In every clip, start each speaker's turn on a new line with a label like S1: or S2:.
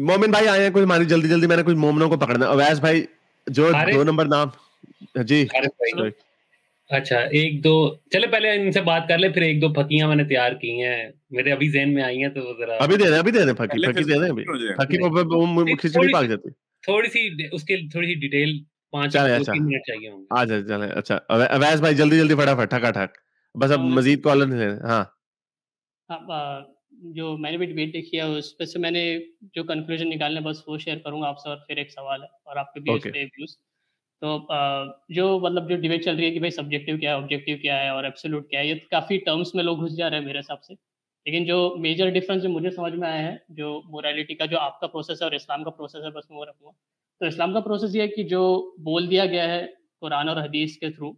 S1: मोमिन भाई आए हैं कोई हमारी, जल्दी जल्दी मैंने कुछ मोमनों को पकड़ना। अवैस भाई जो
S2: अरे
S1: 2 नंबर नाम जी।
S2: अरे भाई
S1: sorry।
S2: अच्छा, एक दो चले पहले इनसे बात कर ले, फिर एक दो फकियां मैंने तैयार की हैं, मेरे अभी जहन में आई हैं, तो वो जरा
S1: अभी दे दें फकी,
S3: पहले
S1: फकी
S3: फिर
S1: दे दें अभी।
S3: मुझे
S1: फकी
S2: नहीं नहीं,
S1: खिचड़ी
S2: थोड़ी
S1: पाक
S2: सी
S1: जाती।
S2: उसके थोड़ी सी डिटेल,
S1: चले
S2: 2-3
S1: अच्छा,
S2: मिनट चाहिए होंगे।
S1: आ जाए चले अच्छा। अवैस भाई जल्दी जल्दी फटाफट ठक, बस अब
S4: अस्सलाम
S1: मजीद कॉलर नहीं लेने। हाँ
S4: वालेकुम। जो मैंने भी डिबेट देखी है उस पे से मैंने जो कंक्लूजन निकालने बस वो शेयर करूंगा आपसे, और फिर एक सवाल है और आपके भी उस
S1: ओके
S4: पे व्यूज। तो जो मतलब जो डिबेट चल रही है कि भाई सब्जेक्टिव क्या है, ऑब्जेक्टिव क्या है और एब्सोल्यूट क्या है, ये काफ़ी टर्म्स में लोग घुस जा रहे हैं मेरे हिसाब से। लेकिन जो मेजर डिफरेंस जो मुझे समझ में आया है, जो मोरालिटी का जो आपका प्रोसेस है और इस्लाम का प्रोसेस है, बस मैं वो रखूँगा। तो इस्लाम का प्रोसेस ये है कि जो बोल दिया गया है कुरान और हदीस के थ्रू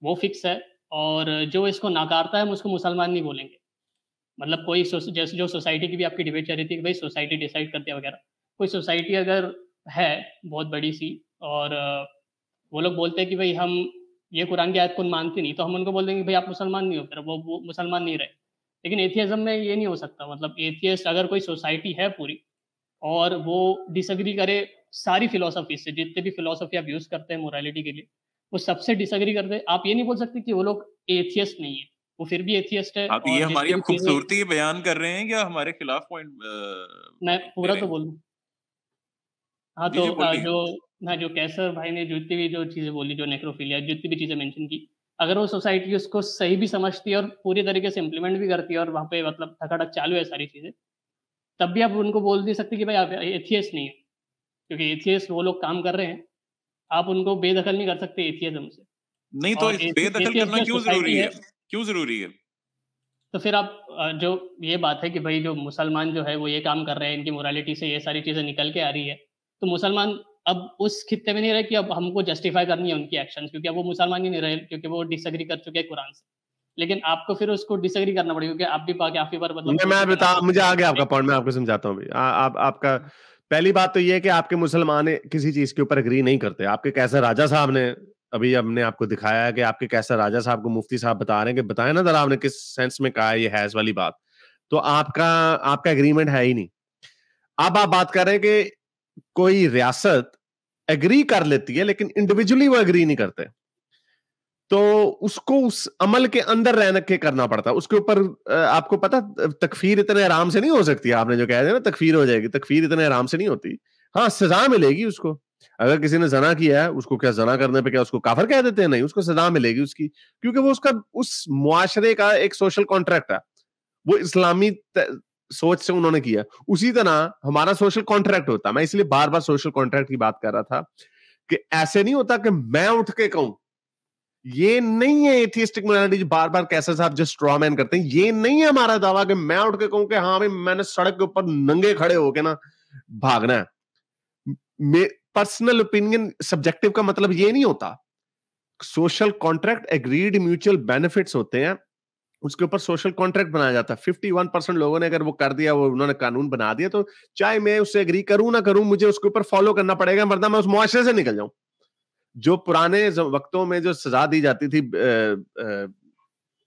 S4: वो फिक्स है, और जो इसको नाकारता है हम उसको मुसलमान नहीं बोलेंगे। मतलब कोई जैसे जो सोसाइटी की भी आपकी डिबेट चल रही थी कि भाई सोसाइटी डिसाइड करती है वगैरह, कोई सोसाइटी अगर है बहुत बड़ी सी, और वो लोग बोलते हैं कि भाई हम ये कुरान की आयत को मानते नहीं, तो हम उनको बोल देंगे भाई आप मुसलमान नहीं हो, फिर वो मुसलमान नहीं रहे। लेकिन एथियज्म में ये नहीं हो सकता। मतलब एथियस्ट अगर कोई सोसाइटी है पूरी और वो डिसएग्री करे सारी फिलोसफी से, जितने भी फिलोसफी आप यूज़ करते हैं मोरालिटी के लिए, वो सबसे डिसएग्री करते हैं, आप ये नहीं बोल सकते कि वो लोग एथियस्ट नहीं है, वो फिर भी एथियस्ट है।
S3: आप ये
S4: और
S3: हमारी
S4: जितनी
S3: अब
S4: भी चीज़ें,
S3: खूबसूरती बयान कर रहे हैं या हमारे खिलाफ पॉइंट
S4: मैं
S3: दे
S4: पूरा
S3: रहे
S4: तो
S3: हैं?
S4: बोलूँ। हाँ,
S3: जी
S4: तो
S3: जी बोलिए।
S4: जो ना जो कैसर भाई ने जितनी भी जो चीज़ें बोली, जो नेक्रोफिलिया, जितनी भी चीज़ें मेंशन की, अगर वो सोसाइटी उसको सही भी समझती है और पूरी तरीके से इम्प्लीमेंट भी करती है और वहाँ पे मतलब ठकाठक चालू है सारी चीज़ें, तब भी आप उनको बोल नहीं सकते कि भाई आप एथियस्ट नहीं है, क्योंकि एथियस्ट वो लोग काम कर रहे हैं। आप उनको बेदखल नहीं कर सकते एथियज्म से।
S3: नहीं तो
S4: और
S3: इस बेदखल
S4: एथियस्ट
S3: करना
S4: जो
S3: क्यों
S4: सोसाइटी
S3: जरूरी
S4: है,
S3: है? क्यों जरूरी है?
S4: तो फिर आप जो ये बात है कि भाई जो मुसलमान जो है वो ये काम कर रहे हैं, इनकी मोरालिटी से ये सारी चीज़ें निकल के आ रही है, तो मुसलमान अब उस खित्ते में नहीं रहे कि अब हमको जस्टिफाई करनी है उनकी एक्शंस, क्योंकि अब वो मुसलमान ही नहीं रहे, क्योंकि वो डिसएग्री कर चुके हैं कुरान से। लेकिन आपको फिर उसको डिसएग्री करना पड़ेगा, क्योंकि आप भी काफ़ी बार मतलब
S1: मैं
S4: बोल चुके हैं
S1: बता, मुझे आ गया
S4: ना।
S1: आपका पॉइंट, मैं आपको समझाता हूँ अभी। आप आपका पहली बात तो ये है कि आपके मुसलमान किसी चीज के ऊपर एग्री नहीं करते। आपके कैसर राजा साहब ने अभी हमने आपको दिखाया है कि आपके कैसर राजा साहब को मुफ्ती साहब बता रहे हैं कि बताए ना जरा आपने किस सेंस में कहा है ये हैज वाली बात। तो आपका आपका एग्रीमेंट है ही नहीं। अब आप बात कर रहे हैं कि कोई रियासत एग्री कर लेती है लेकिन इंडिविजुअली वो एग्री नहीं करते, तो उसको उस अमल के अंदर रहने के करना पड़ता है। उसके ऊपर आपको पता, तकफीर इतने आराम से नहीं हो सकती। आपने जो कह दिया ना तकफीर हो जाएगी, तकफीर इतने आराम से नहीं होती। हाँ, सजा मिलेगी उसको। अगर किसी ने जना किया है, उसको क्या जना करने पे क्या उसको काफिर कह देते हैं? नहीं, उसको सजा मिलेगी उसकी, क्योंकि वो उसका उस मुआशरे का एक सोशल कॉन्ट्रैक्ट है। वो इस्लामी सोच से उन्होंने किया। उसी तरह हमारा सोशल कॉन्ट्रैक्ट होता है। मैं इसलिए बार बार सोशल कॉन्ट्रैक्ट की बात कर रहा था कि ऐसे नहीं होता कि मैं उठ के कहूं। ये नहीं है एथियस्टिक मोरालिटी जो बार बार कैसे साहब जो स्ट्रॉ मैन करते हैं। ये नहीं है हमारा दावा कि मैं उठ के कहूं कि हाँ भाई मैंने सड़क के ऊपर नंगे खड़े होके ना भागना है। पर्सनल ओपिनियन सब्जेक्टिव का मतलब ये नहीं होता। Social contract agreed mutual benefits होते हैं, उसके ऊपर सोशल कॉन्ट्रैक्ट बनाया जाता है। 51% लोगों ने अगर वो कर दिया, वो उन्होंने कानून बना दिया, तो चाहे मैं उससे एग्री करूं ना करूं, मुझे उसके ऊपर फॉलो करना पड़ेगा, वरना मैं उस मुआशरे से निकल जाऊं। जो पुराने वक्तों में जो सजा दी जाती थी,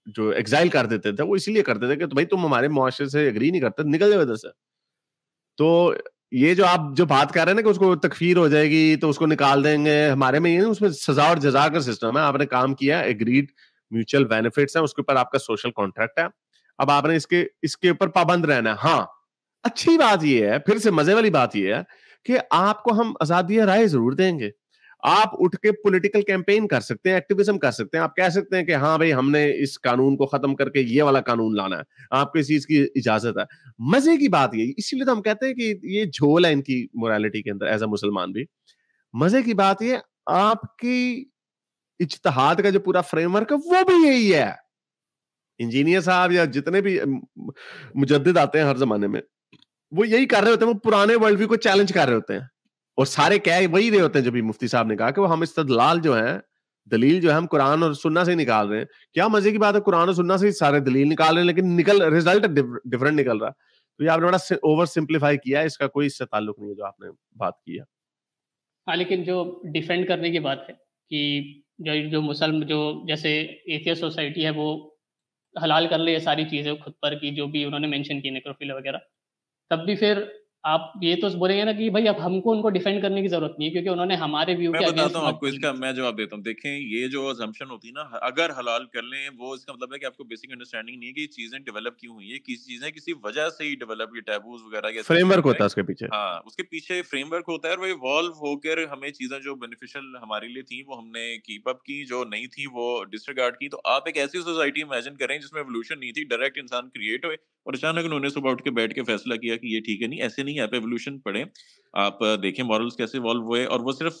S1: जो एग्जाइल कर देते थे, वो इसलिए करते थे कि तो भाई तुम हमारे मुआशरे से एग्री नहीं करते, निकल जाओ इधर से। तो ये जो आप जो बात कर रहे हैं ना कि उसको तकफीर हो जाएगी तो उसको निकाल देंगे, हमारे में ये नहीं, उसमें सजा और जजा का सिस्टम है। आपने काम किया, एग्रीड म्यूचुअल बेनिफिट्स है, उसके ऊपर आपका सोशल कॉन्ट्रैक्ट है। अब आपने इसके इसके ऊपर पाबंद रहना है। हाँ, अच्छी बात ये है, फिर से मजे वाली बात ये है कि आपको हम आजादी राय जरूर देंगे। आप उठ के पॉलिटिकल कैंपेन कर सकते हैं, एक्टिविज्म कर सकते हैं। आप कह सकते हैं कि हाँ भाई हमने इस कानून को खत्म करके ये वाला कानून लाना है, आपको इस चीज की इजाजत है। मजे की बात ये, इसीलिए तो हम कहते हैं कि ये झोल है इनकी मोरालिटी के अंदर एज अ मुसलमान भी। मजे की बात ये, आपकी इज्तिहाद का जो पूरा फ्रेमवर्क है वो भी यही है। इंजीनियर साहब या जितने भी मुजद्दिद आते हैं हर जमाने में, वो यही कर रहे होते हैं, वो पुराने वर्ल्ड व्यू को चैलेंज कर रहे होते हैं। और सारे कह वही रहे होते हैं, जो भी मुफ्ती साहब ने कहा कि वो हम इस्तदलाल जो है, दलील जो है हम कुरान और सुन्ना से ही निकाल रहे हैं। क्या मजे की बात है, कुरान और सुन्ना से ही सारे दलील निकाल रहे हैं, लेकिन रिजल्ट डिफरेंट निकल रहा है। तो ये आपने बड़ा ओवर सिंप्लीफाई किया है, इसका कोई इससे ताल्लुक नहीं है जो आपने बात की है।
S4: हाँ, लेकिन जो डिफेंड करने की बात है कि जो मुसलमान जो जैसे एथियस्ट सोसाइटी है वो हलाल कर ले ये सारी चीज़ें खुद पर, की जो भी उन्होंने मेंशन की नेक्रोफिलिया वगैरह, तब भी फिर आप ये तो बोलेंगे ना कि भाई अब हमको उनको डिफेंड करने की जरूरत नहीं है क्योंकि उन्होंने हमारे व्यू
S3: मैं
S4: के
S3: बताता
S4: अगेंस्ट
S3: हूँ
S4: बात
S3: आपको
S4: की।
S3: इसका, मैं जवाब देता हूँ। देखें, ये जो assumption होती है ना, अगर हलाल कर लें, वो इसका मतलब है कि आपको बेसिक अंडरस्टैंडिंग नहीं है कि ये चीजें डेवलप क्यों हुई है, किसी चीजें किसी वजह से ही डेवलप, ये टैबूज वगैरह या ऐसी
S1: फ्रेमवर्क
S3: चीजें
S1: होता है उसके पीछे।
S3: हाँ, उसके पीछे फ्रेमवर्क होता है और वो इवॉल्व होकर हमें चीजें जो बेनिफिशियल हमारे लिए थी वो हमने कीप अप की, जो नहीं थी वो डिसरिगार्ड की। तो आप एक ऐसी सोसाइटी इमेजिन करें जिसमें एवोल्यूशन नहीं थी, डायरेक्ट इंसान क्रिएट हुए और अचानक उन्होंने सुबह उठ के बैठ के फैसला किया कि ये ठीक है। नहीं, ऐसे नहीं है। आप एवोल्यूशन पढ़ें, आप देखें मॉरल्स कैसे इवॉल्व हुए, और वो सिर्फ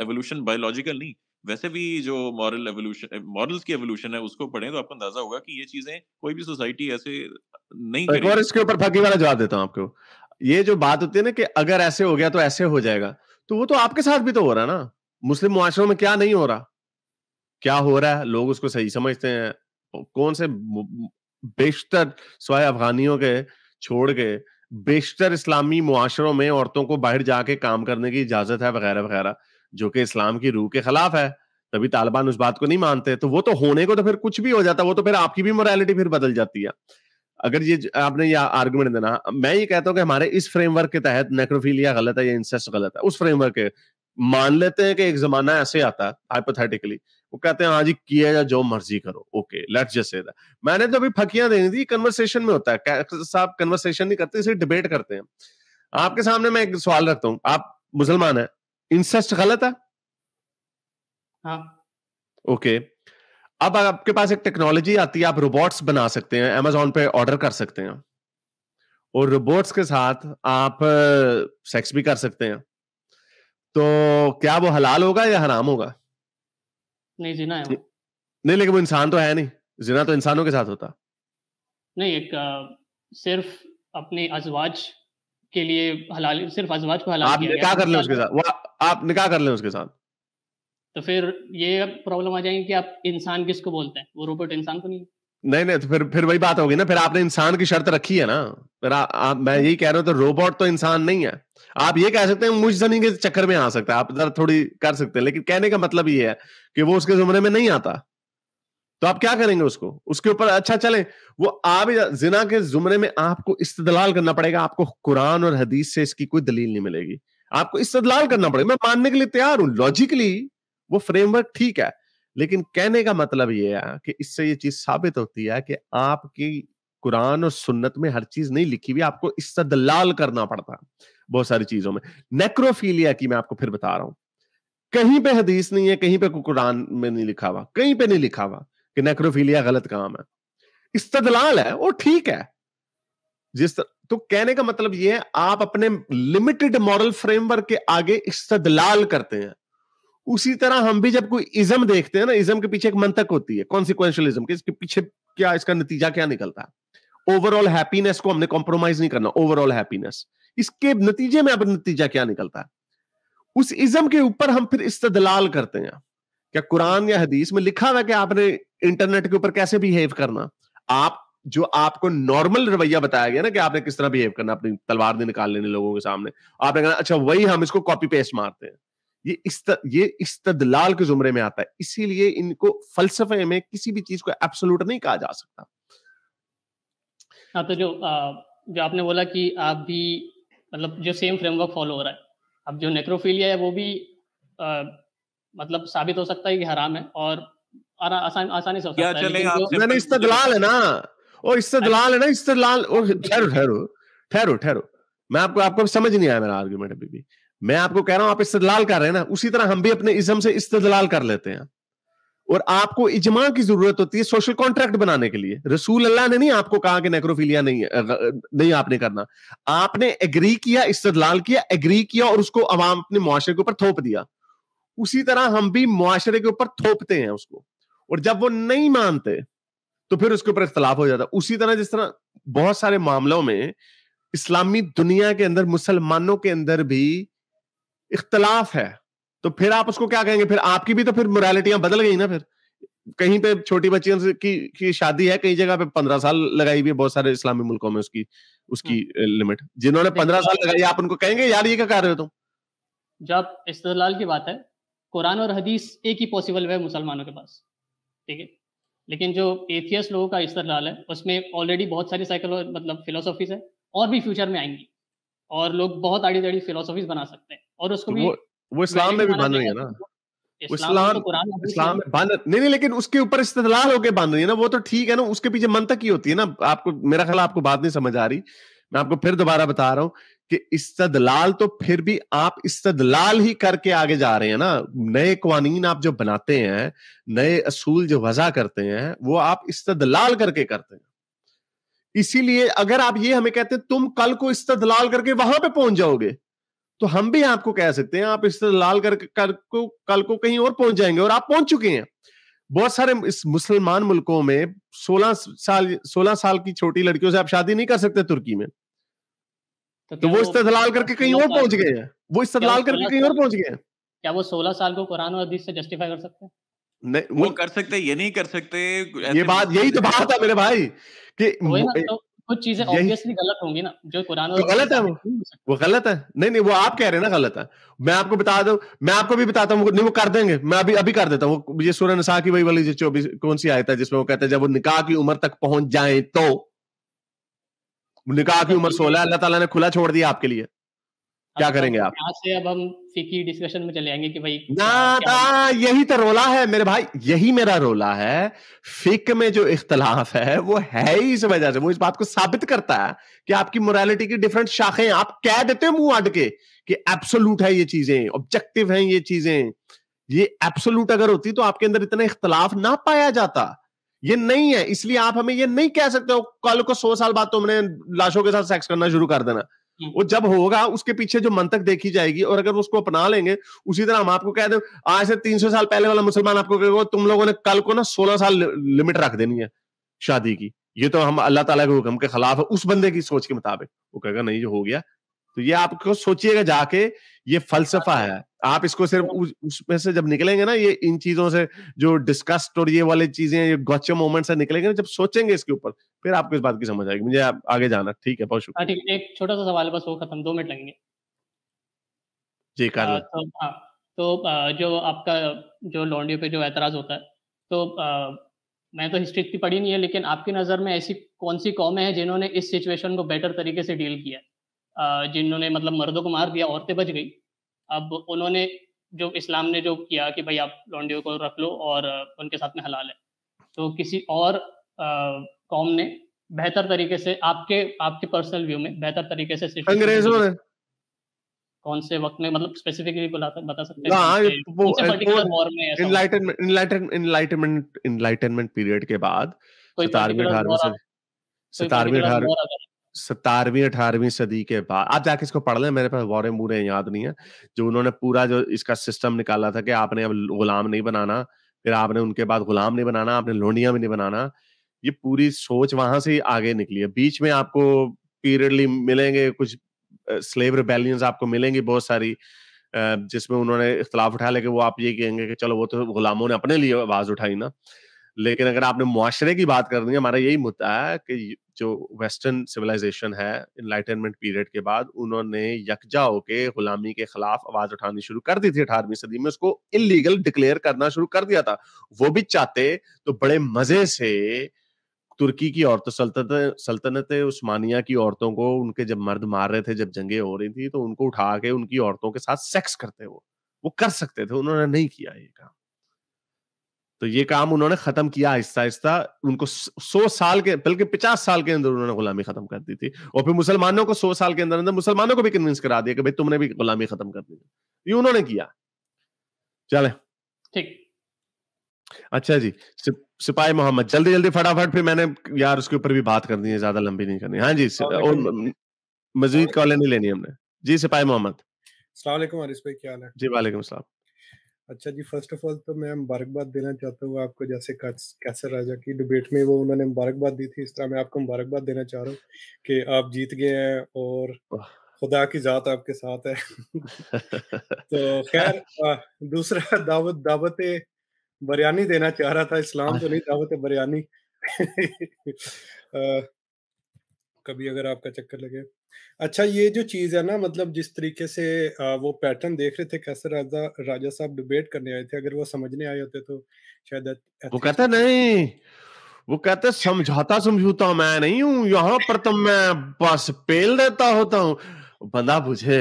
S3: एवोल्यूशन बायोलॉजिकल नहीं, वैसे भी जो मॉरल एवोल्यूशन, मॉरल्स की एवोल्यूशन है उसको पढ़ें तो आपको अंदाजा होगा कि ये चीजें कोई भी सोसाइटी ऐसे नहीं
S1: तो एक और
S3: करेगी।
S1: इसके ऊपर फकी वाला जवाब देता हूं आपको। ये जो बात होती है ना कि अगर ऐसे हो गया तो ऐसे हो जाएगा, तो वो तो आपके साथ भी तो हो रहा है ना। मुस्लिम मुआशरों में क्या नहीं हो रहा, क्या हो रहा है, लोग उसको सही समझते हैं। कौन से बेशतर स्वाय अफगानियों के छोड़ के बेशतर इस्लामी मुआशरों में औरतों को बाहर जाके काम करने की इजाजत है वगैरह वगैरह, जो कि इस्लाम की रूह के खिलाफ है। तभी तालिबान उस बात को नहीं मानते। तो वो तो होने को तो फिर कुछ भी हो जाता, वो तो फिर आपकी भी मोरालिटी फिर बदल जाती है। अगर ये आपने ये आर्गुमेंट देना, मैं ये कहता हूं कि हमारे इस फ्रेमवर्क के तहत नेक्रोफिलिया गलत है या इंसेस्ट गलत है, उस फ्रेमवर्क के मान लेते हैं कि एक जमाना ऐसे आता है हाइपोथेटिकली, वो कहते हैं हाँ जी किया या जो मर्जी करो, okay let's just say that. मैंने तो अभी फकियां देनी थी, कन्वर्सेशन में होता है साहब, कन्वर्सेशन नहीं करते, इसे डिबेट करते हैं। आपके सामने मैं एक सवाल रखता हूं, आप मुसलमान है, इंसेस्ट गलत है?
S4: हाँ।
S1: ओके, अब आपके पास एक टेक्नोलॉजी आती है, आप रोबोट्स बना सकते हैं, अमेजोन पे ऑर्डर कर सकते हैं और रोबोट्स के साथ आप सेक्स भी कर सकते हैं। तो क्या वो हलाल होगा या हराम होगा?
S4: नहीं, जिना है वो।
S1: नहीं, लेकिन वो इंसान तो है नहीं, जिना तो इंसानों के साथ होता।
S4: नहीं, एक सिर्फ अपने अजवाज के लिए हलाल, सिर्फ अजवाज को हलाल
S1: आप
S4: किया गया।
S1: निकाह कर लें
S4: उसके
S1: उसके
S4: अलावा
S1: साथ, वो आप निकाह कर लें उसके साथ,
S4: तो फिर ये प्रॉब्लम आ जाएगी कि आप इंसान किसको बोलते हैं, वो रोबोट इंसान तो नहीं है।
S1: नहीं नहीं, तो फिर वही बात होगी ना, फिर आपने इंसान की शर्त रखी है ना। फिर मैं यही कह रहा हूं, तो रोबोट तो इंसान नहीं है। आप ये कह सकते हैं मुझ जनी के चक्कर में आ सकता है, आप जरा थोड़ी कर सकते हैं, लेकिन कहने का मतलब ये है कि वो उसके जुमरे में नहीं आता। तो आप क्या करेंगे उसको, उसके ऊपर अच्छा चले, वो आ भी जिना के जुमरे में आपको इस्तदलाल करना पड़ेगा। आपको कुरान और हदीस से इसकी कोई दलील नहीं मिलेगी, आपको इस्तदलाल करना पड़ेगा। मैं मानने के लिए तैयार हूं, लॉजिकली वो फ्रेमवर्क ठीक है, लेकिन कहने का मतलब ये है कि इससे ये चीज साबित होती है कि आपकी कुरान और सुन्नत में हर चीज नहीं लिखी हुई, आपको इस्तदलाल करना पड़ता है बहुत सारी चीजों में। नेक्रोफीलिया की मैं आपको फिर बता रहा हूं, कहीं पे हदीस नहीं है, कहीं पे कुरान में नहीं लिखा हुआ, कहीं पे नहीं लिखा हुआ कि नेक्रोफीलिया गलत काम है। इस्तदलाल है वो ठीक है, तो कहने का मतलब ये है आप अपने लिमिटेड मॉरल फ्रेमवर्क के आगे इस्तदलाल करते हैं। उसी तरह हम भी जब कोई इज्म देखते हैं ना, इज्म के पीछे एक मंतक होती है, कॉन्सिक्वेंशियलिज्म के, इसके पीछे क्या, इसका नतीजा क्या निकलता है। ओवरऑल हैप्पीनेस को हमने कॉम्प्रोमाइज नहीं करना, ओवरऑल हैप्पीनेस, इसके नतीजे में अब नतीजा क्या निकलता है, उस इज्म के ऊपर हम फिर इस्तदलाल करते हैं। क्या कुरान या हदीस में लिखा हुआ कि आपने इंटरनेट के ऊपर कैसे बिहेव करना? आप जो आपको नॉर्मल रवैया बताया गया ना कि आपने किस तरह बिहेव करना, अपनी तलवार नहीं निकाल लेनी लोगों के सामने, आपने कहना अच्छा वही हम इसको कॉपी पेस्ट मारते हैं। ये इस्तदलाल के जुमरे में आता है, इसीलिए इनको फलसफे में किसी भी चीज को एब्सोल्यूट नहीं कहा जा सकता।
S4: हाँ, तो जो आपने बोला कि आप भी मतलब जो सेम फ्रेमवर्क फॉलो हो रहा है, अब जो नेक्रोफिलिया है वो भी मतलब साबित हो सकता है कि हराम है और आसानी से हो सकता है,
S3: चलें,
S4: लेकिन
S3: आप
S4: जो
S3: सिंपल
S1: इस्तदलाल है ना, ओ इस्तदलाल है ना, इस्तदलाल। ओ ठहरो ठहरो ठहरो ठहरो, मैं आपको समझ नहीं आया मेरा आर्गुमेंट अभी भी। मैं आपको कह रहा हूं आप इस्तदलाल कर रहे हैं ना, उसी तरह हम भी अपने इज्म से इस्तदलाल कर लेते हैं। और आपको इजमा की जरूरत होती है सोशल कॉन्ट्रैक्ट बनाने के लिए। रसूल अल्लाह ने नहीं आपको कहा कि नेक्रोफिलिया नहीं आपने करना, आपने एग्री किया, इस्तदलाल किया, एग्री किया और उसको अवाम अपने मुआशरे के ऊपर थोप दिया। उसी तरह हम भी मुआशरे के ऊपर थोपते हैं उसको, और जब वो नहीं मानते तो फिर उसके ऊपर इख्तलाफ हो जाता है। उसी तरह जिस तरह बहुत सारे मामलों में इस्लामी दुनिया के अंदर मुसलमानों के अंदर भी इख्तलाफ है, तो फिर आप उसको क्या कहेंगे, फिर आपकी भी तो फिर मोरालिटियां बदल गई ना। फिर कहीं पे छोटी बच्चियों की शादी है, कई जगह पे 15 साल लगाई हुई है, बहुत सारे इस्लामी मुल्कों में उसकी लिमिट। जिन्होंने 15 साल लगाई, आप उनको कहेंगे यार ये क्या कर रहे हो तुम?
S4: जब इस्तदलाल की बात है, कुरान और हदीस एक ही पॉसिबल है मुसलमानों के पास, ठीक है, लेकिन जो एथियस्ट लोगों का इस्तदलाल है उसमें ऑलरेडी बहुत सारी मतलब फिलोसॉफीज है और भी फ्यूचर में आएंगी। और लोग बहुत आड़ी-टेढ़ी फिलॉसफीज बना सकते हैं और उसको
S1: तो
S4: भी
S1: वो इस्लाम में
S4: वैलिड
S1: भी
S4: माना
S1: बन रही है
S4: जाएगा
S1: ना,
S4: कि इस्लाम में तो कुरान हदीस है
S1: इस्लाम
S4: ना।
S1: में बन नहीं, लेकिन उसके ऊपर इस्तिदलाल होके बन रही है ना, वो तो ठीक है ना, उसके पीछे मंतक ही होती है ना। आपको मेरा ख्याल आपको बात नहीं समझ आ रही, मैं आपको फिर दोबारा बता रहा हूं कि इस्तिदलाल तो फिर भी आप इस्तिदलाल ही करके आगे जा रहे हैं ना। नए कवानीन आप जो बनाते हैं, नए असूल जो वजह करते हैं, वो आप इस्तिदलाल करके करते हैं। इसीलिए अगर आप ये हमें कहते हैं तुम कल को इस्तिदलाल करके वहां पे पहुंच जाओगे, तो हम भी आपको कह सकते हैं आप इस्तिदलाल करके कल को कहीं और पहुंच जाएंगे, और आप पहुंच चुके हैं। बहुत सारे इस मुसलमान मुल्कों में 16 साल की छोटी लड़कियों से आप शादी नहीं कर सकते तुर्की में, तो
S4: क्या
S1: वो इस्तिदलाल
S4: क्या
S1: करके कहीं
S4: 16
S1: और
S4: साल
S1: पहुंच गए हैं, वो
S4: क्या वो
S1: इस्तिदलाल करके
S4: 16
S1: कहीं और
S4: साल
S1: पहुंच गए हैं।
S4: क्या वो 16 साल को कुरान और हदीस से जस्टिफाई कर सकते हैं?
S1: नहीं,
S3: वो कर सकते, ये नहीं कर सकते।
S1: ये
S3: ऐसे
S1: बात, यही तो बात है मेरे भाई कि
S4: वही ना, तो कुछ चीजें
S1: यही
S4: ऑब्वियसली गलत होंगी ना, जो कुरान और
S1: तो
S4: हदीस से
S1: गलत है,
S4: साबित नहीं हो सकती।
S1: वो गलत है। नहीं नहीं, वो आप कह रहे हैं ना गलत है। मैं आपको बता दूं, मैं आपको भी बताता हूं, नहीं वो कर देंगे, मैं अभी अभी कर देता हूं। ये सूरह निसा की वही वाली जो 24 कौन सी आयत है जिसमें वो कहते हैं जब वो निकाह की उम्र तक पहुंच जाए, तो निकाह की उम्र 16 अल्लाह ताला ने खुला छोड़ दिया आपके लिए, क्या करेंगे आप?
S4: यहाँ से अब हम फिकी डिस्कशन में चले आएंगे कि भाई
S1: ना
S4: क्या
S1: यही तो रोला है मेरे भाई, यही मेरा रोला है। फिक में जो इख्तलाफ है वो है ही इस वजह से, वो इस बात को साबित करता है कि आपकी मोरालिटी की डिफरेंट शाखें, आप कह देते हो मुंह अड़ के कि एब्सोल्यूट है ये चीजें, ऑब्जेक्टिव हैं ये चीजें। ये एब्सोल्यूट अगर होती तो आपके अंदर इतना इख्तलाफ ना पाया जाता। ये नहीं है, इसलिए आप हमें ये नहीं कह सकते हो कल को 100 साल बाद तुमने लाशों के साथ सेक्स करना शुरू कर देना। वो जब होगा उसके पीछे जो मंतक देखी जाएगी, और अगर उसको अपना लेंगे, उसी तरह हम आपको कह दें आज से 300 साल पहले वाला मुसलमान आपको कहेगा तुम लोगों ने कल को ना 16 साल लिमिट रख देनी है शादी की, ये तो हम अल्लाह ताला के हुक्म के खिलाफ है, उस बंदे की सोच के मुताबिक। वो कहेगा नहीं जो हो गया। तो ये आपको सोचिएगा जाके, ये फलसफा है। आप इसको सिर्फ उसमें से जब निकलेंगे ना, ये इन चीजों से जो डिस्कस्ट और ये वाली चीजें, ये गॉचा मोमेंट से निकलेंगे ना, जब सोचेंगे इसके ऊपर, फिर आपको इस बात की समझ आएगी। मुझे आगे जाना, ठीक है, बहुत शुक्रिया।
S4: ठीक है, एक छोटा सा सवाल है बस, वो खत्म, 2 मिनट लगेंगे
S1: जी कर लें।
S4: तो हाँ, तो जो आपका जो लॉन्डियो पे जो एतराज होता है, तो मैं तो हिस्ट्री इतनी पढ़ी नहीं है, लेकिन आपकी नज़र में ऐसी कौन सी कौमें हैं जिन्होंने इस सिचुएशन को बेटर तरीके से डील किया, जिन्होंने मतलब मर्दों को मार दिया, औरतें बच गई। अब उन्होंने जो इस्लाम ने जो किया कि भाई आप लॉन्डियो को रख लो और उनके साथ में हलाल है, तो किसी और कौम ने बेहतर तरीके से आपके पर्सनल व्यू में बेहतर तरीके से
S1: अंग्रेजों ने
S4: कौन से वक्त में, मतलब स्पेसिफिकली बता सकते
S1: हाँ,
S4: हैं कौन से पर्टिकुलर वॉर में ऐसा
S1: इनलाइटनमेंट पीरियड के बाद
S4: कोई
S1: 17वीं 18वीं सदी के बाद आप जाके इसको पढ़ लें, मेरे पास वॉरें मूरे याद नहीं है, जो उन्होंने पूरा जो इसका सिस्टम निकाला था कि आपने अब गुलाम नहीं बनाना, फिर आपने उनके बाद गुलाम नहीं बनाना, आपने लोंडियां भी नहीं बनाना। ये पूरी सोच वहां से ही आगे निकली है। बीच में आपको पीरियडली मिलेंगे कुछ स्लेव रिबेलियंस आपको मिलेंगी बहुत सारी, जिसमें उन्होंने इख्तलाफ उठाया, लेकिन वो आप ये कहेंगे कि चलो वो तो गुलामों ने अपने लिए आवाज उठाई ना। लेकिन अगर आपने मुआशरे की बात करनी है, हमारा यही मुद्दा है कि जो वेस्टर्न सिविलाइजेशन है इनलाइटनमेंट पीरियड के बाद, उन्होंने यकजा होके गुलामी के खिलाफ आवाज उठानी शुरू कर दी थी। 18वीं सदी में उसको इलीगल डिक्लेयर करना शुरू कर दिया था। वो भी चाहते तो बड़े मजे से तुर्की की औरतों, सल्तनत उस्मानिया की औरतों को, उनके जब मर्द मार रहे थे, जब जंगें हो रही थी, तो उनको उठा के उनकी औरतों के साथ सेक्स करते, वो कर सकते थे, उन्होंने नहीं किया ये काम। तो ये काम उन्होंने खत्म किया आहिस्ता आहिस्ता। उनको 100 साल के बल्कि 50 साल के अंदर उन्होंने गुलामी खत्म कर दी थी, और फिर मुसलमानों को 100 साल के अंदर अंदर मुसलमानों को भी कन्विंस करा दिया कि भाई तुमने भी गुलामी खत्म कर दी। ये उन्होंने किया। चले
S4: ठीक।
S1: अच्छा जी, सिपाही मोहम्मद, जल्दी जल्दी फटाफट, फिर मैंने यार उसके ऊपर भी बात करनी है, ज्यादा लंबी नहीं करनी। हाँ जी, और मजीद कॉलें नहीं लेनी हमने जी। सिपाही मोहम्मद,
S5: अस्सलाम वालेकुम हारिस भाई, क्या हाल है?
S1: जी वालेकुम सलाम।
S5: अच्छा जी, फर्स्ट ऑफ ऑल तो मैं मुबारकबाद देना चाहता हूँ आपको, जैसे कैसर राजा की डिबेट में वो उन्होंने मुबारकबाद दी थी, इस तरह मैं आपको मुबारकबाद देना चाह रहा हूँ कि आप जीत गए हैं और खुदा की जात आपके साथ है। तो खैर, दूसरा दावत बिरयानी देना चाह रहा था, इस्लाम तो नहीं, दावत बिरयानी। कभी अगर आपका चक्कर लगे। अच्छा, ये जो चीज है ना, मतलब जिस तरीके से वो पैटर्न देख रहे थे, कैसे राजा साहब डिबेट करने आए थे, अगर वो समझने आए होते तो शायद
S1: वो कहता नहीं, वो कहते समझौता मैं नहीं हूं यहाँ पर, तो मैं बस पेल देता होता हूँ। बंदा पूछे,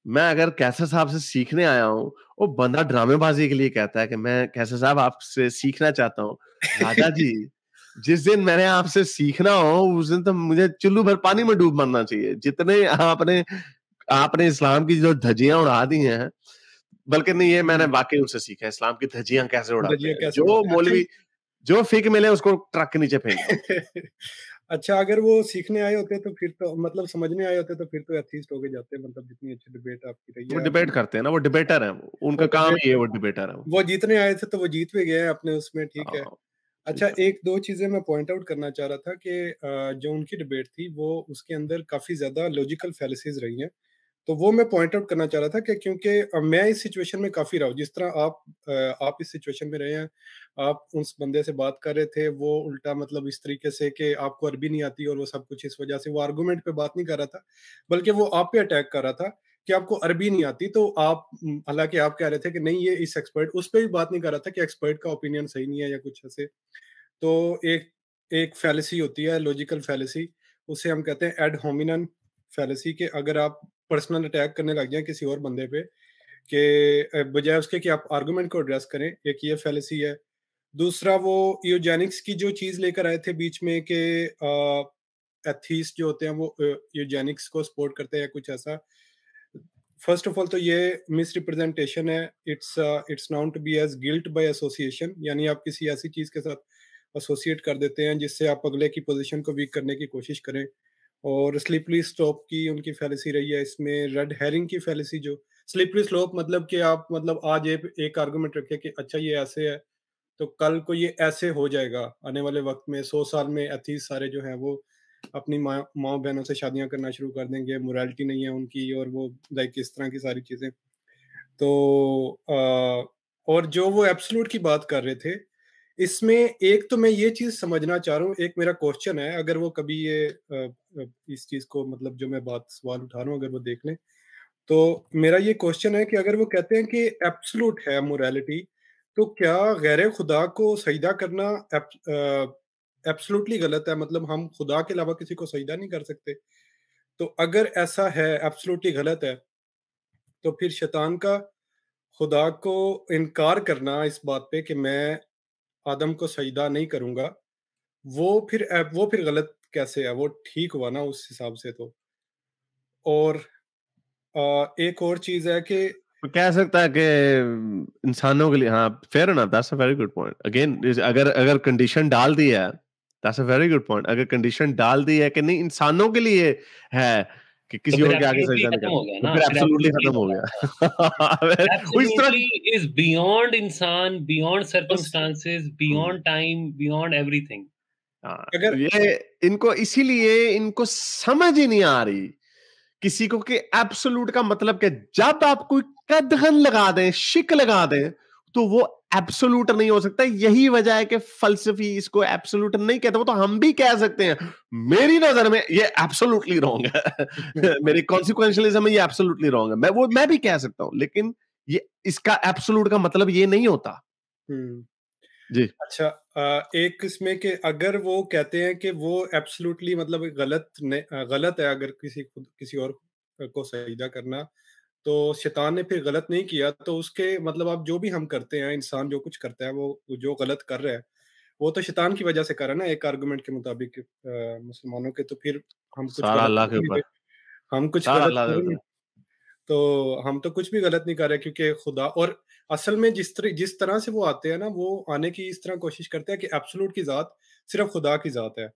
S1: मैं अगर कैसर साहब से सीखने आया हूँ, वो बंदा ड्रामेबाजी के लिए कहता है कि मैं कैसर साहब आपसे सीखना चाहता हूँ। राजा जी, जिस दिन मैंने आपसे सीखना हो उस दिन तो मुझे चुल्लू भर पानी में डूब मरना चाहिए। जितने आपने इस्लाम की जो धज्जियां उड़ा दी हैं, बल्कि नहीं, ये मैंने वाकई उनसे सीखा है, इस्लाम की धज्जियां कैसे उड़ाते
S5: धज्जियां
S1: हैं।
S5: कैसे
S1: जो
S5: उड़ाते हैं।
S1: मौलवी जो फिक मिले उसको ट्रक के नीचे फेंक दो।
S5: अच्छा, अगर वो सीखने आए होते तो फिर तो मतलब समझने आए होते तो फिर तो एथीस्ट हो के जाते, मतलब जितनी अच्छी डिबेट आपकी रही
S1: वो
S5: है।
S1: डिबेट करते हैं ना, वो डिबेटर हैं, उनका काम ही है, वो डिबेटर है।
S5: वो जीतने आए थे तो वो जीत भी गए हैं अपने उसमें, ठीक है।
S1: हाँ,
S5: अच्छा,
S1: ठीक है।
S5: एक दो चीजें मैं पॉइंट आउट करना चाह रहा था कि जो उनकी डिबेट थी वो उसके अंदर काफी ज्यादा लॉजिकल फैलिसीज रही हैं, तो वो मैं पॉइंट आउट करना चाह रहा था कि क्योंकि मैं इस सिचुएशन में काफी रहा हूँ, जिस तरह आप इस सिचुएशन में रहे हैं, आप उस बंदे से बात कर रहे थे, वो उल्टा मतलब इस तरीके से कि आपको अरबी नहीं आती और वो सब कुछ इस वजह से वो आर्गुमेंट पे बात नहीं कर रहा था, बल्कि वो आप पे अटैक कर रहा था कि आपको अरबी नहीं आती, तो आप हालांकि आप कह रहे थे कि नहीं ये इस एक्सपर्ट, उस पर भी बात नहीं कर रहा था कि एक्सपर्ट का ओपिनियन सही नहीं है या कुछ ऐसे। तो एक एक फैलेसी होती है, लॉजिकल फैलेसी, उसे हम कहते हैं एड होमिनम फैलेसी, के अगर आप पर्सनल अटैक करने लग जाए किसी और बंदे पे के बजाय उसके कि आप आर्गुमेंट को एड्रेस करें, एक ये फैलेसी है। दूसरा वो यूजेनिक्स की जो चीज लेकर आए थे बीच में कि एथीस्ट जो होते हैं वो यूजेनिक्स को सपोर्ट करते हैं या कुछ ऐसा। फर्स्ट ऑफ ऑल तो ये मिस रिप्रेजेंटेशन है, it's known to be as guilt by association, यानी आप किसी ऐसी चीज के साथ एसोसिएट कर देते हैं जिससे आप अगले की पोजीशन को वीक करने की कोशिश करें। और स्लिपरी स्लोप की उनकी फैलेसी रही है इसमें, रेड हेरिंग की फैलेसी, जो स्लिपरी स्लोप मतलब कि आप मतलब आज एक आर्गुमेंट रखे कि अच्छा ये ऐसे है तो कल को ये ऐसे हो जाएगा, आने वाले वक्त में 100 साल में एथीस्ट सारे जो हैं वो अपनी माँ बहनों से शादियां करना शुरू कर देंगे, मोरालिटी नहीं है उनकी, और वो लाइक इस तरह की सारी चीजें। तो और जो वो एब्सोल्यूट की बात कर रहे थे, इसमें एक तो मैं ये चीज समझना चाह रहा हूँ, एक मेरा क्वेश्चन है, अगर वो कभी ये इस चीज को मतलब जो मैं बात सवाल उठा रहा हूँ अगर वो देख लें, तो मेरा ये क्वेश्चन है कि अगर वो कहते हैं कि एब्सोल्यूट है मोरालिटी, तो क्या गैर खुदा को सजदा करना एब्सोल्युटली गलत है? मतलब हम खुदा के अलावा किसी को सजदा नहीं कर सकते? तो अगर ऐसा है, एब्सोल्युटली गलत है, तो फिर शैतान का खुदा को इनकार करना इस बात पे कि मैं आदम को सजदा नहीं करूंगा, वो फिर गलत कैसे है? वो ठीक हुआ ना उस हिसाब से तो। और एक और चीज है कि
S1: तो कह सकता है कि इंसानों के लिए, हाँ, fair enough, that's a very good point. Again, अगर कंडीशन डाल दी है, that's a very good point. अगर कंडीशन डाल दी है कि नहीं इंसानों के लिए है कि किसी और के आगे सजदा नहीं
S2: खत्म हो
S1: करना,
S2: गया
S1: तो
S2: ना,
S1: फिर एब्सोल्युटली खत्म हो गया। इस तरह
S2: एब्सोल्युटली इज बियॉन्ड इंसान, beyond circumstances, beyond time, beyond everything.
S5: अगर
S1: ये इनको इसीलिए इनको समझ ही नहीं आ रही किसी को कि एब्सोल्यूट का मतलब कि जब आप कोई कदगन लगा दें, शिक लगा दें, तो वो एब्सोल्यूट नहीं हो सकता। यही वजह है कि फलसफी इसको एब्सोल्यूट नहीं कहते। वो तो हम भी कह सकते हैं मेरी नजर में ये एब्सोल्युटली रॉन्ग है। मेरी कॉन्सिक्वेंशियलिज्म में ये एब्सोल्युटली रॉन्ग है, मैं भी कह सकता हूं, लेकिन ये इसका एब्सोल्यूट का मतलब ये नहीं होता। जी
S5: अच्छा, एक इसमें कि अगर वो कहते हैं कि वो एब्सोल्युटली मतलब गलत है अगर किसी और को सजदा करना, तो शैतान ने फिर गलत नहीं किया, तो उसके मतलब आप जो भी हम करते हैं, इंसान जो कुछ करता है वो जो गलत कर रहा है वो तो शैतान की वजह से कर रहा है ना, एक आर्गुमेंट के मुताबिक मुसलमानों के, तो फिर हम कुछ
S1: सारा
S5: गलत
S1: अल्लाह के
S5: करेंगे,
S1: ऊपर,
S5: हम कुछ
S1: सारा
S5: गलत
S1: अल्लाह के
S5: करेंगे,
S1: ऊपर।
S5: तो हम तो कुछ भी गलत नहीं कर रहे, क्योंकि खुदा और असल में जिस तरह से वो आते हैं ना, वो आने की इस तरह कोशिश करते हैं कि एब्सोल्यूट की जात सिर्फ खुदा की जात है,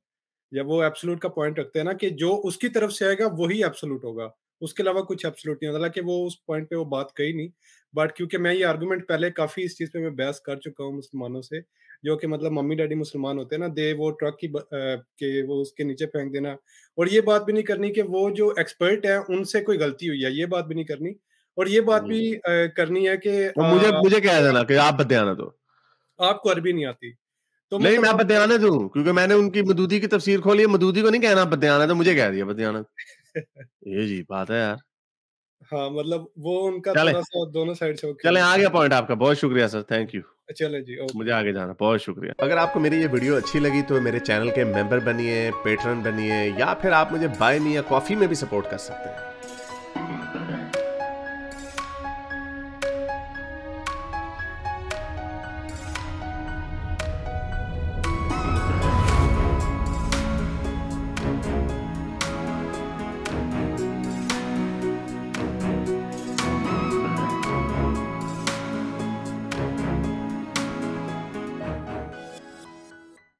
S5: या वो एब्सोल्यूट का पॉइंट रखते हैं ना कि जो उसकी तरफ से आएगा वही एब्सोल्यूट होगा, उसके अलावा कुछ एब्सोल्यूट नहीं होता। हालांकि वो उस पॉइंट पे वो बात कही नहीं, बट क्योंकि मैं ये आर्गुमेंट पहले काफी इस चीज पे मैं बहस कर चुका हूँ मुसलमानों से, जो कि मतलब मम्मी डैडी मुसलमान होते हैं ना, दे वो ट्रक के वो उसके नीचे फेंक देना, और ये बात भी नहीं करनी कि वो जो एक्सपर्ट है उनसे कोई गलती हुई है, ये बात भी नहीं करनी, और ये बात भी करनी है कि
S1: तो मुझे क्या है देना कि आप बदयाना दो,
S5: आपको अरबी नहीं आती, तो
S1: नहीं
S5: मतलब
S1: मैं
S5: आप
S1: बदयाना दूं, क्योंकि मैंने उनकी मदूदी की तफसीर खोली है। मदूदी को नहीं कहना बदयाना, तो मुझे कह दिया बदयाना। ये जी बात है यार।
S5: हाँ, मतलब वो उनका
S1: चले
S5: थोड़ा सा दोनों साइड से
S1: चले, आ गया पॉइंट आपका। बहुत शुक्रिया सर, थैंक यू।
S5: चले जी,
S1: मुझे आगे जाना, बहुत शुक्रिया। अगर आपको मेरी ये वीडियो अच्छी लगी तो मेरे चैनल के मेंबर बनिए, पेट्रन बनिए, या फिर आप मुझे बाय मी या कॉफी में भी सपोर्ट कर सकते हैं।